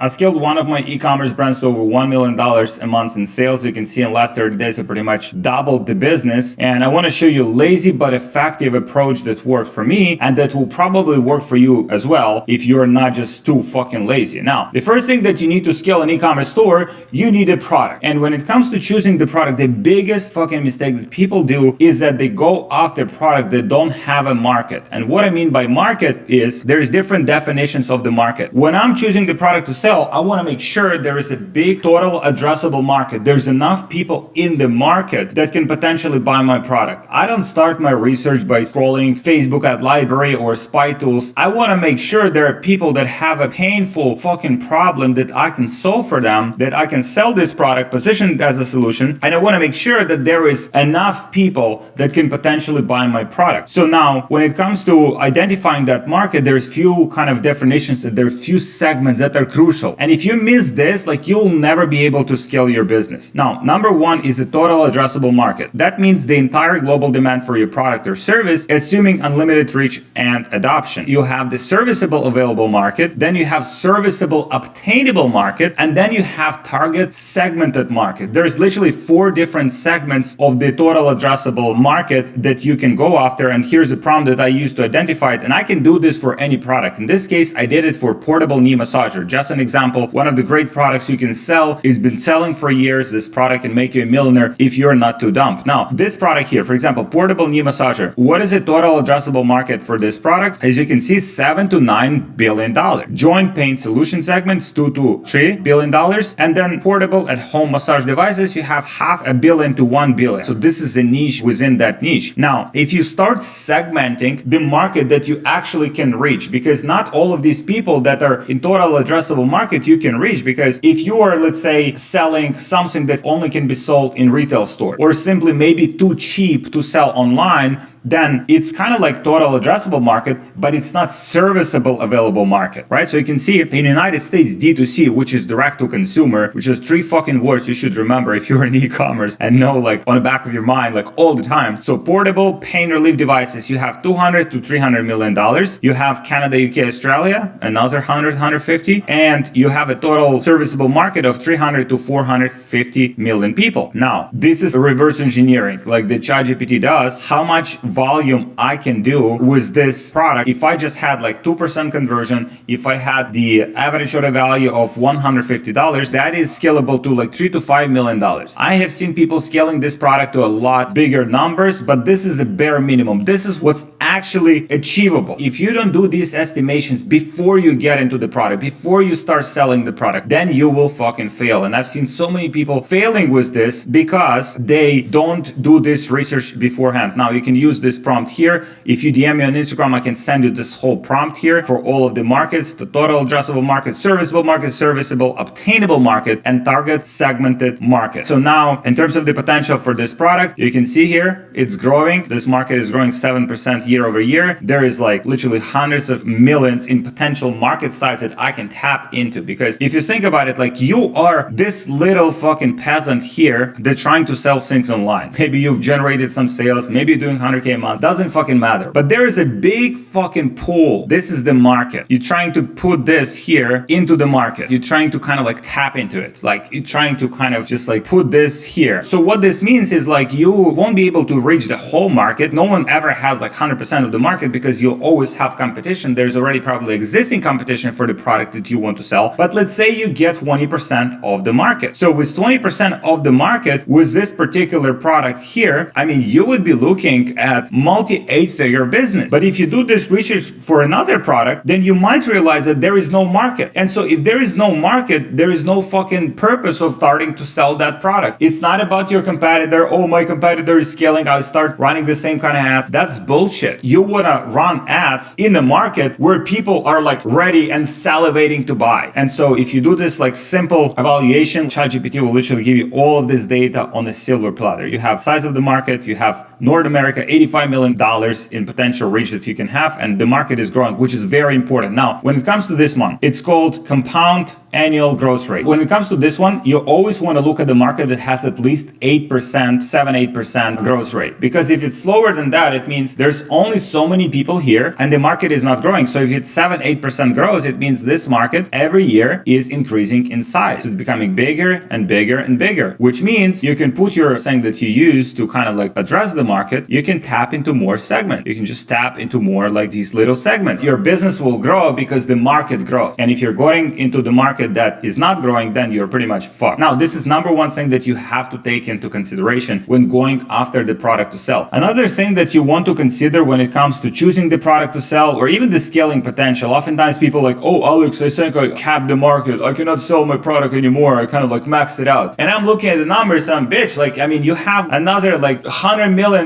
I scaled one of my e-commerce brands to over $1 million a month in sales. You can see in last 30 days, I pretty much doubled the business. And I want to show you a lazy but effective approach that worked for me and that will probably work for you as well if you're not just too fucking lazy. Now, the first thing that you need to scale an e-commerce store, you need a product. And when it comes to choosing the product, the biggest fucking mistake that people do is that they go after product that don't have a market. And what I mean by market is there's different definitions of the market. When I'm choosing the product to sell, I want to make sure there is a big total addressable market. There's enough people in the market that can potentially buy my product. I don't start my research by scrolling Facebook ad library or spy tools. I want to make sure there are people that have a painful fucking problem that I can solve for them, that I can sell this product, position it as a solution, and I want to make sure that there is enough people that can potentially buy my product. So now, when it comes to identifying that market, there's few kind of definitions, that there are few segments that are crucial. And if you miss this, like, you'll never be able to scale your business. Now, number one is a total addressable market. That means the entire global demand for your product or service, assuming unlimited reach and adoption. You have the serviceable available market, then you have serviceable obtainable market, and then you have target segmented market. There's literally 4 different segments of the total addressable market that you can go after. And here's the prompt that I use to identify it. And I can do this for any product. In this case, I did it for portable knee massager. Just an example, one of the great products you can sell. It's been selling for years. This product can make you a millionaire if you're not too dumb. Now, this product here, for example, portable knee massager. What is the total addressable market for this product? As you can see, $7 to $9 billion. Joint pain solution segments, $2 to $3 billion. And then portable at home massage devices, you have $500 million to $1 billion. So this is a niche within that niche. Now, if you start segmenting the market that you actually can reach, because not all of these people that are in total addressable market you can reach, because if you are, let's say, selling something that only can be sold in retail store, or simply maybe too cheap to sell online, then it's kind of like total addressable market, but it's not serviceable available market, right? So you can see in the United States, D2C, which is direct to consumer, which is 3 fucking words you should remember if you're in e-commerce and know, like, on the back of your mind, like, all the time. So portable pain relief devices, you have $200 to $300 million. You have Canada, UK, Australia, another 100, 150, and you have a total serviceable market of 300 to 450 million people. Now, this is reverse engineering, like the ChatGPT does, how much volume I can do with this product. If I just had like 2% conversion, if I had the average order value of $150, that is scalable to like $3 to $5 million. I have seen people scaling this product to a lot bigger numbers, but this is a bare minimum. This is what's actually achievable. If you don't do these estimations before you get into the product, before you start selling the product, then you will fucking fail. And I've seen so many people failing with this because they don't do this research beforehand. Now, you can use this prompt here. If you DM me on Instagram, I can send you this whole prompt here for all of the markets: the total addressable market, serviceable, obtainable market, and target segmented market. So now, in terms of the potential for this product, you can see here, it's growing. This market is growing 7% year over year. There is like literally hundreds of millions in potential market size that I can tap into. Because if you think about it, like, you are this little fucking peasant here that's trying to sell things online. Maybe you've generated some sales, maybe you're doing 100K a month, doesn't fucking matter. But there is a big fucking pool. This is the market. You're trying to put this here into the market. You're trying to kind of like tap into it. Like, you're trying to kind of just like put this here. So what this means is, like, you won't be able to reach the whole market. No one ever has like 100% of the market because you'll always have competition. There's already probably existing competition for the product that you want to sell. But let's say you get 20% of the market. So with 20% of the market, with this particular product here, I mean, you would be looking at multi-8-figure business. But if you do this research for another product, then you might realize that there is no market. And so if there is no market, there is no fucking purpose of starting to sell that product. It's not about your competitor. Oh, my competitor is scaling, I'll start running the same kind of ads. That's bullshit. You want to run ads in the market where people are like ready and salivating to buy. And so if you do this like simple evaluation, ChatGPT will literally give you all of this data on a silver platter. You have size of the market, you have North America, $85 million in potential reach that you can have, and the market is growing, which is very important. Now, when it comes to this one, it's called compound annual growth rate. When it comes to this one, you always want to look at the market that has at least 8%, 7-8% growth rate. Because if it's slower than that, it means there's only so many people here and the market is not growing. So if it's 7-8% growth, it means this market every year is increasing in size. So it's becoming bigger and bigger and bigger, which means you can put your thing that you use to kind of like address the market. You can tap into more segments. You can just tap into more like these little segments. Your business will grow because the market grows. And if you're going into the market that is not growing, then you're pretty much fucked. Now, this is number one thing that you have to take into consideration when going after the product to sell. Another thing that you want to consider when it comes to choosing the product to sell or even the scaling potential. Oftentimes people are like, oh, Alex, I think I capped the market. I cannot sell my product anymore. I kind of like maxed it out. And I'm looking at the numbers and bitch, like, I mean, you have another like $100 million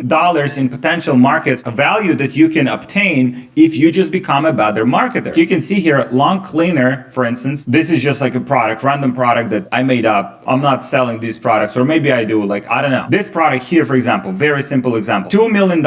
in potential market value that you can obtain if you just become a better marketer. You can see here, Lung Cleaner, for instance, this is just like a product, random product that I made up. I'm not selling these products, or maybe I do, like, I don't know. This product here, for example, very simple example, $2 million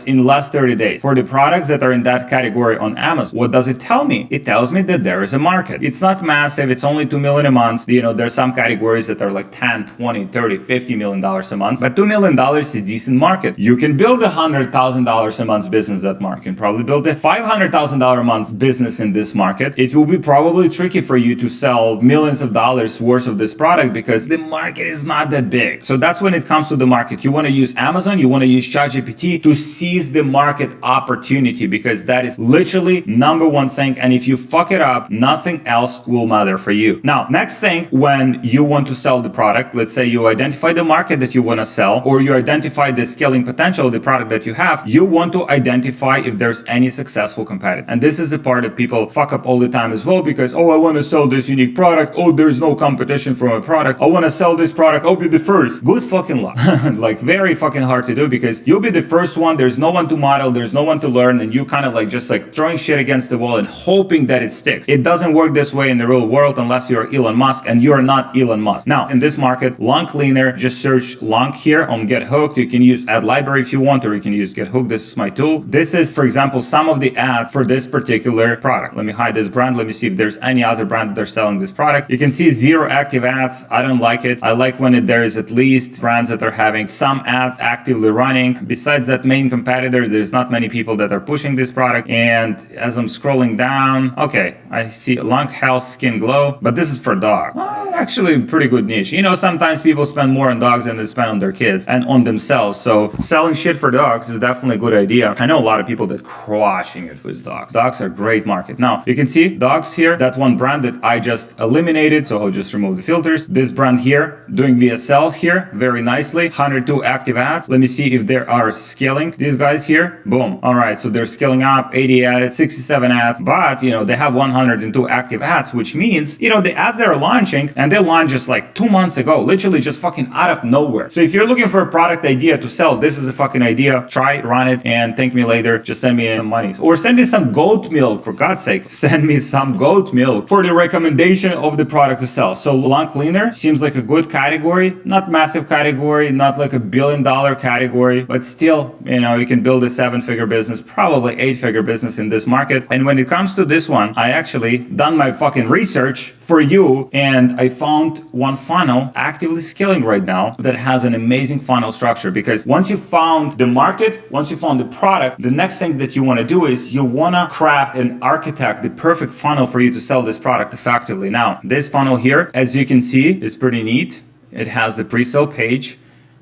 in last 30 days for the products that are in that category on Amazon. What does it tell me? It tells me that there is a market. It's not massive. It's only $2 million a month. You know, there's some categories that are like 10, 20, 30, $50 million a month, but $2 million is a decent market. You can build a $100,000 a month business that market. You can probably build a $500,000 a month business in this market. It will be probably tricky for you to sell millions of dollars worth of this product because the market is not that big. So that's when it comes to the market. You want to use Amazon, you want to use ChatGPT to seize the market opportunity because that is literally number one thing. And if you fuck it up, nothing else will matter for you. Now, next thing, when you want to sell the product, let's say you identify the market that you want to sell, or you identify the scaling potential of the product that you have, you want to identify if there's any successful competitor. And this is the part that people fuck up all the time as well because, oh, I want to sell this unique product. Oh, there's no competition for my product. I want to sell this product. I'll be the first. Good fucking luck. Like very fucking hard to do because you'll be the first one. There's no one to model. There's no one to learn. And you kind of like just like throwing shit against the wall and hoping that it sticks. It doesn't work this way in the real world unless you're Elon Musk, and you're not Elon Musk. Now, in this market, Lung Cleaner, just search Lung here on Get Hooked. You can use Ad Library if you want, or you can use Get Hooked. This is my tool. This is, for example, some of the ads for this particular product. Let me hide this brand. Let me see if there's any other brand that are selling this product. You can see 0 active ads. I don't like it. I like when there is at least brands that are having some ads actively running. Besides that main competitor, there's not many people that are pushing this product. And as I'm scrolling down, okay, I see Lung Health Skin Glow, but this is for dogs. Actually, pretty good niche. You know, sometimes people spend more on dogs than they spend on their kids and on themselves. So selling shit for dogs is definitely a good idea. I know a lot of people that crushing it with dogs. Dogs are a great market. Now, you can see dogs here, that one brand that I just eliminated. So I'll just remove the filters. This brand here, doing VSLs here very nicely. 102 active ads. Let me see if they are scaling. These guys here, boom. All right, so they're scaling up, 80 ads, 67 ads, but you know, they have 102 active ads, which means, you know, the ads that are launching, and they launched just like 2 months ago, literally just fucking out of nowhere. So if you're looking for a product idea to sell, this is a fucking idea. Try it, run it, and thank me later. Just send me some money. Or send me some goat milk, for God's sake. Send me some goat milk for the recommendation of the product to sell. So Lung Cleaner seems like a good category, not massive category, not like $1 billion category, but still, you know, you can build a 7-figure business, probably 8-figure business in this market. And when it comes to this one, I actually done my fucking research for you, and I found one funnel actively scaling right now that has an amazing funnel structure. Because once you found the market, once you found the product, the next thing that you want to do is you want to craft and architect the perfect funnel for you to sell this product effectively. Now, this funnel here, as you can see, is pretty neat. It has the pre-sale page,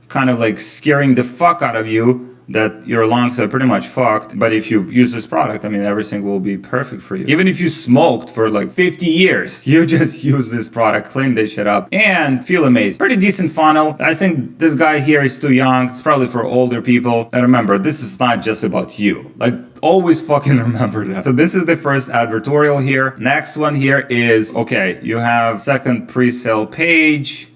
kind of like scaring the fuck out of you that your lungs are pretty much fucked. But if you use this product, I mean, everything will be perfect for you. Even if you smoked for like 50 years, you just use this product, clean this shit up, and feel amazing. Pretty decent funnel. I think this guy here is too young. It's probably for older people. And remember, this is not just about you. Like, always fucking remember that. So this is the first advertorial here. Next one here is, okay, you have second pre-sale page.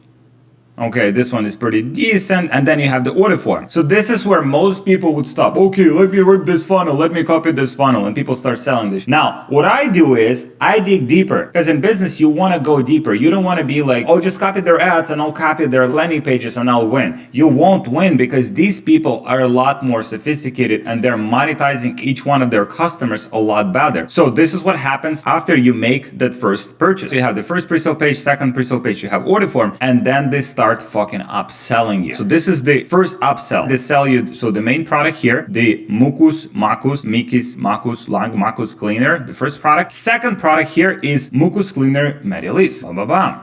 Okay, this one is pretty decent. And then you have the order form. So this is where most people would stop. Okay, let me rip this funnel. Let me copy this funnel. And people start selling this. Now, what I do is I dig deeper, because in business, you want to go deeper. You don't want to be like, oh, just copy their ads and I'll copy their landing pages and I'll win. You won't win, because these people are a lot more sophisticated and they're monetizing each one of their customers a lot better. So this is what happens after you make that first purchase. So you have the first pre-sale page, second pre-sale page, you have order form, and then they start fucking upselling you. So this is the first upsell. They sell you, so the main product here, the Mucus Lang Mucus Cleaner, the first product. Second product here is Mucus Cleaner Medialis.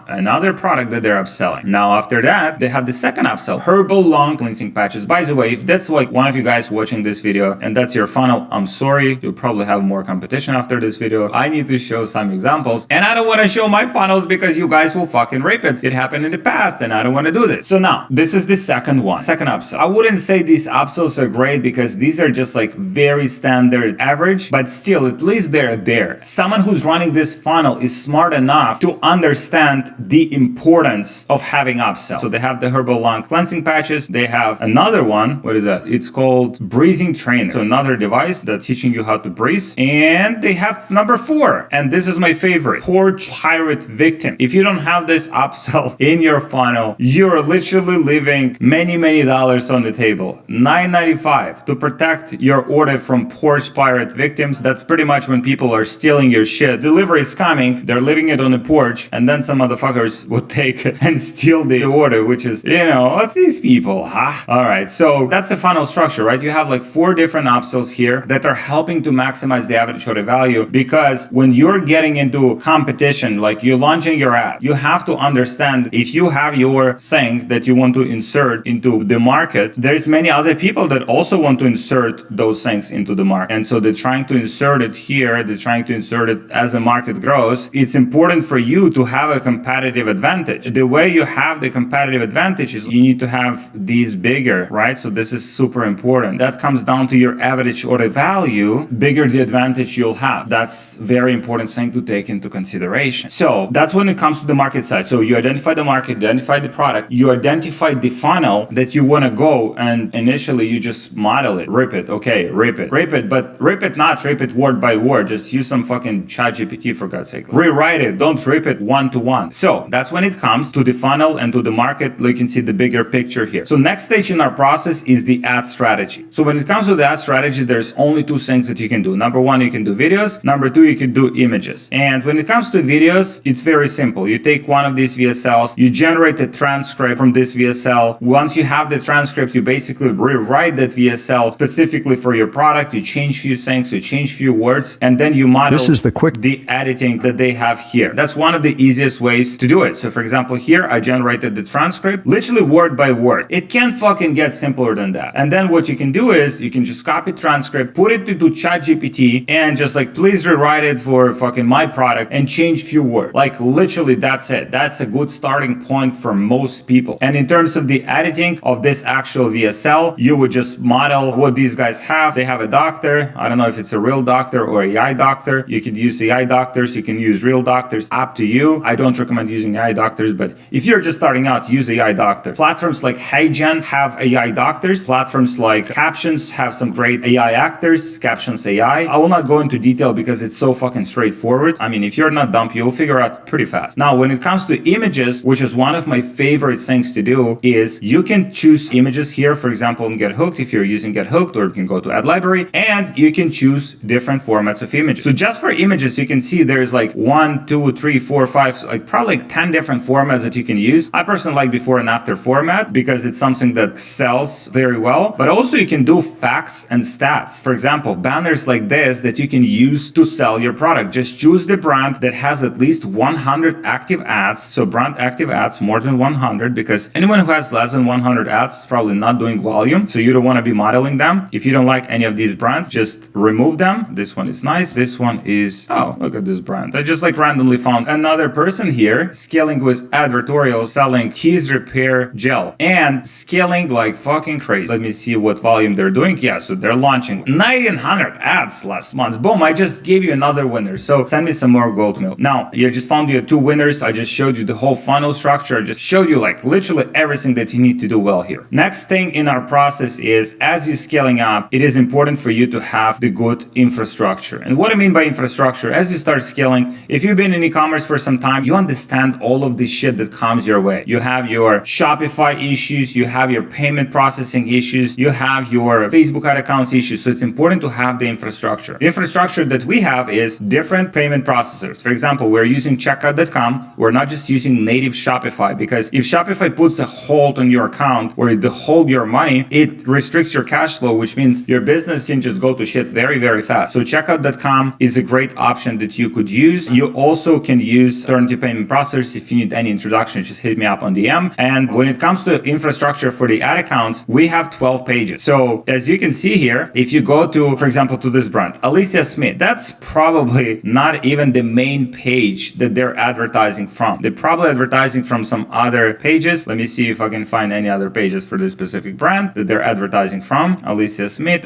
Another product that they're upselling. Now after that, they have the second upsell, Herbal Lung Cleansing Patches. By the way, if that's like one of you guys watching this video and that's your funnel, I'm sorry, you'll probably have more competition after this video. I need to show some examples, and I don't want to show my funnels because you guys will fucking rip it. It happened in the past and I don't want to do this. So now, this is the second one, second upsell. I wouldn't say these upsells are great because these are just like very standard average, but still, at least they're there. Someone who's running this funnel is smart enough to understand the importance of having upsell. So they have the Herbal Lung Cleansing Patches. They have another one. What is that? It's called Breathing Trainer. So another device that's teaching you how to breathe. And they have number 4. And this is my favorite, Porch Pirate Victim. If you don't have this upsell in your funnel, you're literally leaving many dollars on the table. $9.95 to protect your order from porch pirate victims. That's pretty much when people are stealing your shit. Delivery is coming, they're leaving it on the porch, and then some motherfuckers would take and steal the order, which is, you know, what's these people, huh? Alright, so that's the funnel structure, right? You have like 4 different upsells here that are helping to maximize the average order value, because when you're getting into competition, like you're launching your ad, you have to understand if you have your thing that you want to insert into the market, there's many other people that also want to insert those things into the market. And so they're trying to insert it here, they're trying to insert it as the market grows. It's important for you to have a competitive advantage. The way you have the competitive advantage is you need to have these bigger, right? So this is super important. That comes down to your average order value. Bigger the advantage you'll have. That's very important thing to take into consideration. So that's when it comes to the market side. So you identify the market, identify the product, you identify the funnel that you want to go, and initially you just model it, rip it, okay, rip it, but rip it word by word. Just use some fucking ChatGPT for God's sake. Rewrite it, don't rip it one to one. So that's when it comes to the funnel and to the market. You can see the bigger picture here. So next stage in our process is the ad strategy. So when it comes to the ad strategy, there's only 2 things that you can do. Number 1, you can do videos. Number 2, you can do images. And when it comes to videos, it's very simple. You take one of these VSLs, you generate a transcript from this VSL. Once you have the transcript, you basically rewrite that VSL specifically for your product. You change few things, you change few words, and then you model the editing that they have here. That's one of the easiest ways to do it. So for example, here I generated the transcript, literally word by word. It can't fucking get simpler than that. And then what you can do is you can just copy transcript, put it into ChatGPT, and just like, please rewrite it for fucking my product and change few words. Like literally that's it. That's a good starting point for most people. And in terms of the editing of this actual VSL, you would just model what these guys have. They have a doctor. I don't know if it's a real doctor or AI doctor. You could use AI doctors. You can use real doctors. Up to you. I don't recommend using AI doctors, but if you're just starting out, use AI doctor. Platforms like HeyGen have AI doctors. Platforms like Captions have some great AI actors. Captions AI. I will not go into detail because it's so fucking straightforward. I mean, if you're not dumb, you'll figure out pretty fast. Now, when it comes to images, which is one of my favorite things to do, is you can choose images here, for example, in Get Hooked, if you're using Get Hooked, or you can go to Ad Library, and you can choose different formats of images. So just for images, you can see there's like 1, 2, 3, 4, 5, like probably like 10 different formats that you can use. I personally like before and after format because it's something that sells very well, but also you can do facts and stats. For example, banners like this that you can use to sell your product. Just choose the brand that has at least 100 active ads. So brand active ads, more than 100, because anyone who has less than 100 ads is probably not doing volume. So you don't want to be modeling them. If you don't like any of these brands, just remove them. This one is nice. This one is, oh, look at this brand. I just like randomly found another person here scaling with advertorial, selling teeth repair gel and scaling like fucking crazy. Let me see what volume they're doing. Yeah, so they're launching 1900 ads last month. Boom, I just gave you another winner. So send me some more gold milk. Now, you just found your 2 winners. I just showed you the whole funnel structure. I just showed showed you like literally everything that you need to do well here. Next thing in our process is, as you're scaling up, it is important for you to have the good infrastructure. And what I mean by infrastructure, as you start scaling, if you've been in e-commerce for some time, you understand all of the shit that comes your way. You have your Shopify issues, you have your payment processing issues, you have your Facebook ad accounts issues. So it's important to have the infrastructure. The infrastructure that we have is different payment processors. For example, we're using checkout.com. We're not just using native Shopify, because if Shopify puts a hold on your account or they hold your money, it restricts your cash flow, which means your business can just go to shit very, very fast. So checkout.com is a great option that you could use. You also can use alternative payment processors. If you need any introduction, just hit me up on DM. And when it comes to infrastructure for the ad accounts, we have 12 pages. So as you can see here, if you go to, for example, to this brand, Alicia Smith, that's probably not even the main page that they're advertising from. They're probably advertising from some other pages. Let me see if I can find any other pages for this specific brand that they're advertising from. Alicia Smith.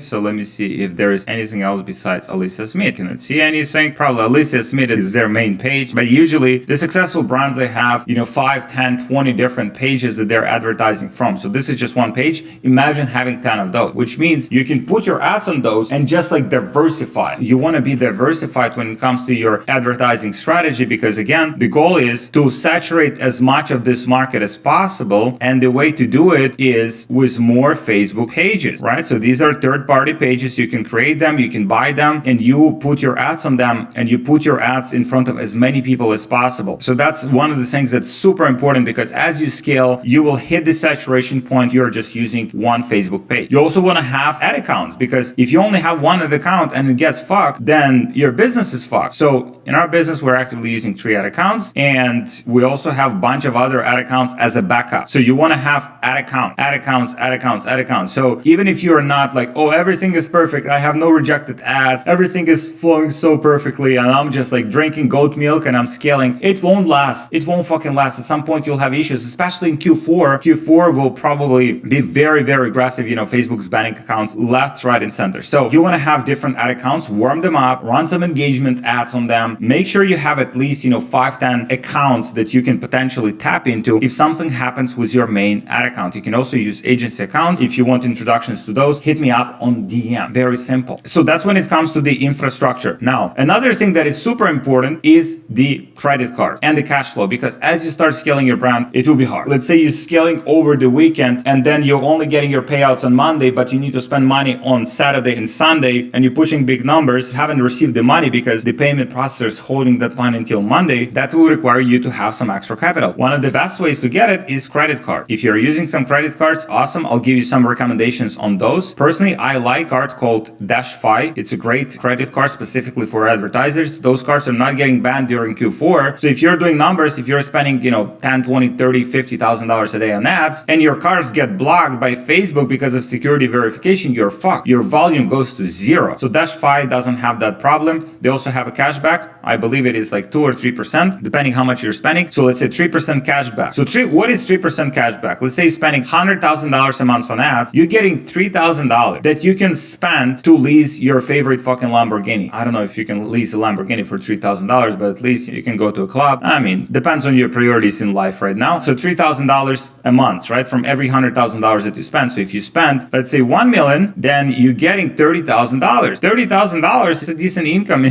So let me see if there is anything else besides Alicia Smith. Can I see anything? Probably Alicia Smith is their main page. But usually the successful brands, they have, 5, 10, 20 different pages that they're advertising from. So this is just one page. Imagine having 10 of those, which means you can put your ads on those and just like diversify. You want to be diversified when it comes to your advertising strategy, because again, the goal is to saturate as much of this market as possible. And the way to do it is with more Facebook pages, right? So these are third-party pages. You can create them, you can buy them, and you put your ads on them, and you put your ads in front of as many people as possible. So that's one of the things that's super important, because as you scale, you will hit the saturation point. You're just using one Facebook page. You also want to have ad accounts, because if you only have one ad account and it gets fucked, then your business is fucked. So in our business, we're actively using 3 ad accounts, and we also have a bunch of other ad accounts as a backup. So you want to have ad accounts. So even if you're not like, oh, everything is perfect, I have no rejected ads, everything is flowing so perfectly, and I'm just like drinking goat milk and I'm scaling, it won't last. It won't fucking last. At some point you'll have issues, especially in Q4. Q4 will probably be very, very aggressive. Facebook's banning accounts left, right, and center. So you want to have different ad accounts, warm them up, run some engagement ads on them. Make sure you have at least, 5, 10 accounts that you can potentially tap into if something happens with your main ad account. You can also use agency accounts. If you want introductions to those, hit me up on DM. Very simple. So that's when it comes to the infrastructure. Now, another thing that is super important is the credit card and the cash flow, because as you start scaling your brand, it will be hard. Let's say you're scaling over the weekend and then you're only getting your payouts on Monday, but you need to spend money on Saturday and Sunday, and you're pushing big numbers, haven't received the money because the payment processor is holding that money until Monday. That will require you to have some extra capital. One of the best ways to get it is credit card. If you're using some credit cards, awesome. I'll give you some recommendations on those. Personally, I like a card called Dash5. It's a great credit card specifically for advertisers. Those cards are not getting banned during Q4. So if you're doing numbers, if you're spending, 10, 20, 30, $50,000 a day on ads, and your cards get blocked by Facebook because of security verification, you're fucked. Your volume goes to zero. So Dash5 doesn't have that problem. They also have a cashback. I believe it is like 2 or 3%, depending how much you're spending. So let's say 3% cashback. So what is 3% cashback? Let's say you're spending $100,000 a month on ads. You're getting $3,000 that you can spend to lease your favorite fucking Lamborghini. I don't know if you can lease a Lamborghini for $3,000, but at least you can go to a club. I mean, depends on your priorities in life right now. So $3,000 a month, right? From every $100,000 that you spend. So if you spend, let's say 1 million, then you're getting $30,000. $30,000 is a decent income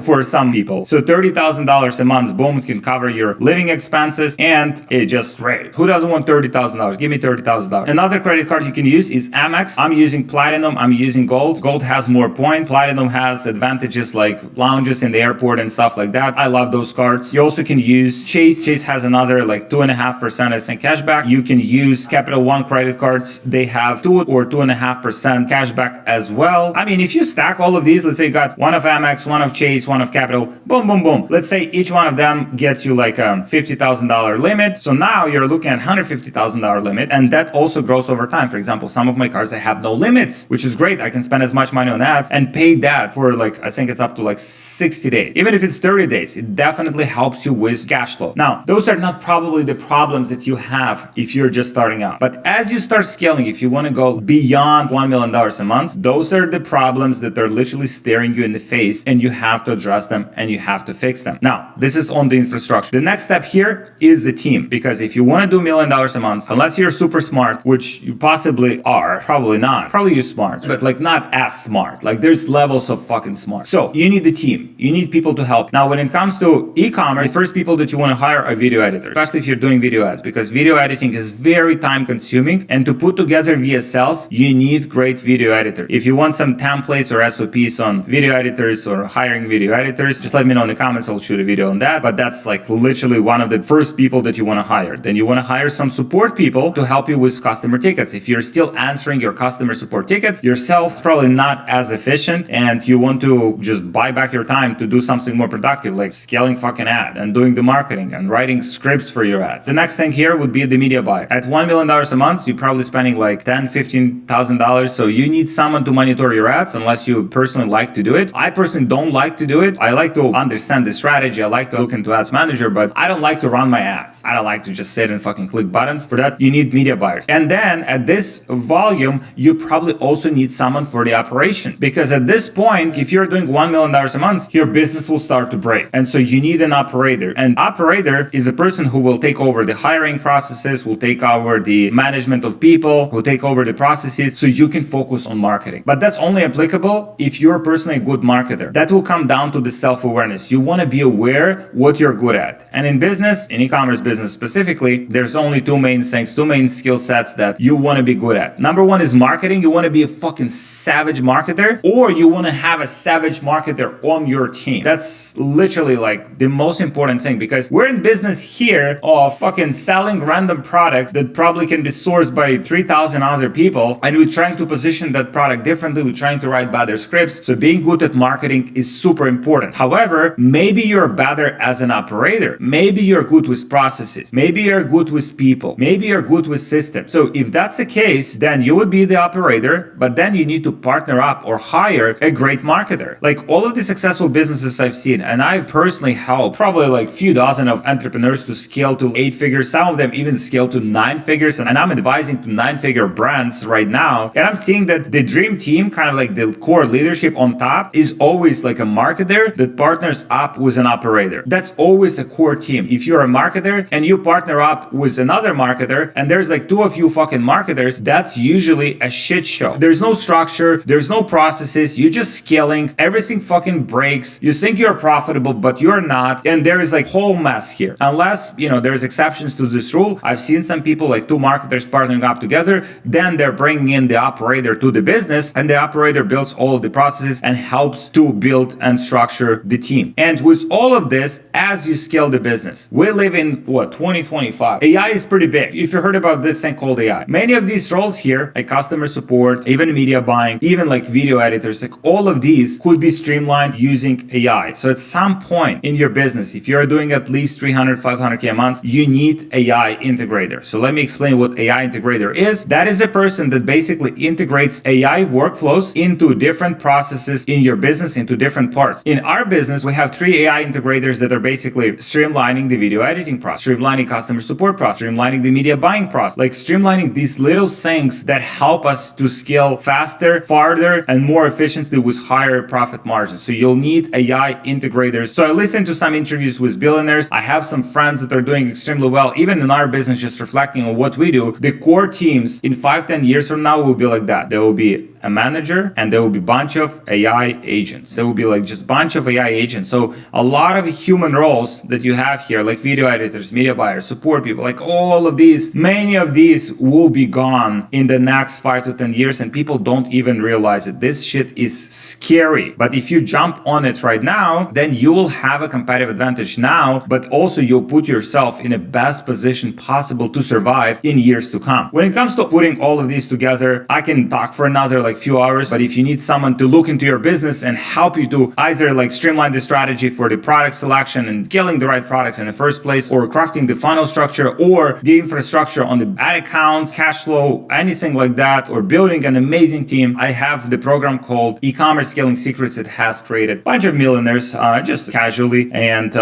for some people. So $30,000 a month, boom, can cover your living expenses, and it just great. Who doesn't want $30,000? Give me $30,000. Another credit card you can use is Amex. I'm using Platinum. I'm using Gold. Gold has more points. Platinum has advantages like lounges in the airport and stuff like that. I love those cards. You also can use Chase. Chase has another like 2.5% I think cashback. You can use Capital One credit cards. They have 2 or 2.5% cashback as well. I mean, if you stack all of these, let's say you got one of Amex, one of Chase, one of Capital, boom, boom, boom. Let's say each one of them gets you like a $50,000 limit. So now you're looking at $150,000 limit, and that also grows over time. For example, some of my cards, they have no limits, which is great. I can spend as much money on ads and pay that for like, I think it's up to like 60 days. Even if it's 30 days, it definitely helps you with cash flow. Now, those are not probably the problems that you have if you're just starting out. But as you start scaling, if you want to go beyond $1 million a month, those are the problems that are literally staring you in the face, and you have to address them and you have to fix them. Now, this is on the infrastructure. The next step here is the team. Because if you want to do $1 million a month, unless you're super smart, which you possibly are, probably not. Probably you're smart, but like not as smart. Like there's levels of fucking smart. So you need the team. You need people to help. Now, when it comes to e-commerce, the first people that you want to hire are video editors, especially if you're doing video ads, because video editing is very time consuming. And to put together VSLs, you need great video editor. If you want some templates or SOPs on video editors or hiring video editors, just let me know in the comments. I'll shoot a video on that. But that's like literally one of the first people that you want to hire. Then you want to hire some support people to help you with customer tickets. If you're still answering your customer support tickets yourself, it's probably not as efficient, and you want to just buy back your time to do something more productive, like scaling fucking ads and doing the marketing and writing scripts for your ads. The next thing here would be the media buy. At $1 million a month, you're probably spending like $10,000, $15,000. So you need someone to monitor your ads unless you personally like to do it. I personally don't like to do it. I like to understand the strategy. I like to look into Ads Manager, but I don't like to run my ads. I don't like to just sit and fucking click buttons. For that, you need media buyers. And then at this volume, you probably also need someone for the operations, because at this point, if you're doing $1 million a month, your business will start to break. And so you need an operator. And operator is a person who will take over the hiring processes, will take over the management of people, will take over the processes, so you can focus on marketing. But that's only applicable if you're personally a good marketer. That will come down to the self-awareness. You want to be aware what you're good at. And in business, in e-commerce business specifically, there's only two main things, two main skill sets that you want to be good at. Number one is marketing. You want to be a fucking savage marketer, or you want to have a savage marketer on your team. That's literally like the most important thing, because we're in business here of fucking selling random products that probably can be sourced by 3,000 other people, and we're trying to position that product differently. We're trying to write better scripts. So being good at marketing is super important. However, maybe you're better as an operator. Maybe you're good with processes. Maybe you're good with people. Maybe you're good with systems. So if that's the case, then you would be the operator, but then you need to partner up or hire a great marketer. Like all of the successful businesses I've seen, and I've personally helped probably like few dozen of entrepreneurs to scale to 8 figures. Some of them even scale to 9 figures. And I'm advising to 9-figure brands right now. And I'm seeing that the dream team, kind of like the core leadership on top, is always like a marketer that partners up with an operator. That's always a core team. If you're a marketer and you partner up with another marketer and there's like two of you fucking marketers, that's usually a shit show. There's no structure. There's no processes. You're just scaling. Everything fucking breaks. You think you're profitable, but you're not. And there is like whole mess here. Unless, there's exceptions to this rule. I've seen some people like two marketers partnering up together. Then they're bringing in the operator to the business, and the operator builds all of the processes and helps to build and structure the team. And with all of this, as you scale the business, we live in 2025. AI is pretty big. If you heard about this thing called AI, many of these roles here, like customer support, even media buying, even like video editors, like all of these could be streamlined using AI. So at some point in your business, if you're doing at least 300, 500K a month, you need AI integrator. So let me explain what AI integrator is. That is a person that basically integrates AI workflows into different processes in your business, into different parts. In our business, we have 3 AI integrators that are basically streamlining the video editing process, streamlining customer support process, streamlining the media buying process, like streamlining these little things that help us to scale faster, farther, and more efficiently with higher profit margins. So you'll need AI integrators. So I listened to some interviews with billionaires. I have some friends that are doing extremely well, even in our business, just reflecting on what we do. The core teams in 5-10 years from now will be like that. There will be a manager and there will be a bunch of AI agents. There will be like just bunch of AI agents. So a lot of human roles that you have here, like video editors, media buyers, support people, like all of these, many of these will be gone in the next 5 to 10 years, and people don't even realize it. This shit is scary. But if you jump on it right now, then you will have a competitive advantage now, but also you'll put yourself in the best position possible to survive in years to come. When it comes to putting all of these together, I can talk for another like few hours, but if you need someone to look into your business and help you to either like streamline the strategy for the product selection and scaling the right products in the first place, or crafting the funnel structure or the infrastructure on the ad accounts, cash flow, anything like that, or building an amazing team, I have the program called E-commerce Scaling Secrets. It has created a bunch of millionaires just casually, and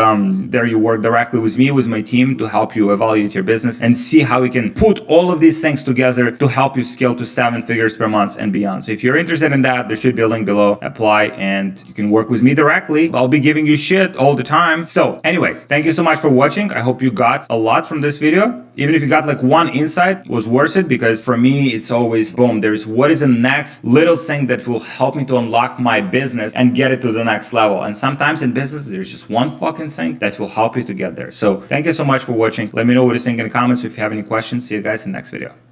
there you work directly with me, with my team, to help you evaluate your business and see how we can put all of these things together to help you scale to 7 figures per month and beyond. So if you're interested in that, there should be a link below. Apply and you can work with me directly. I'll be giving you shit all the time. So anyways, thank you so much for watching. I hope you got a lot from this video. Even if you got like one insight, was worth it, because for me, it's always boom. There's what is the next little thing that will help me to unlock my business and get it to the next level. And sometimes in business, there's just one fucking thing that will help you to get there. So thank you so much for watching. Let me know what you think in the comments if you have any questions. See you guys in the next video.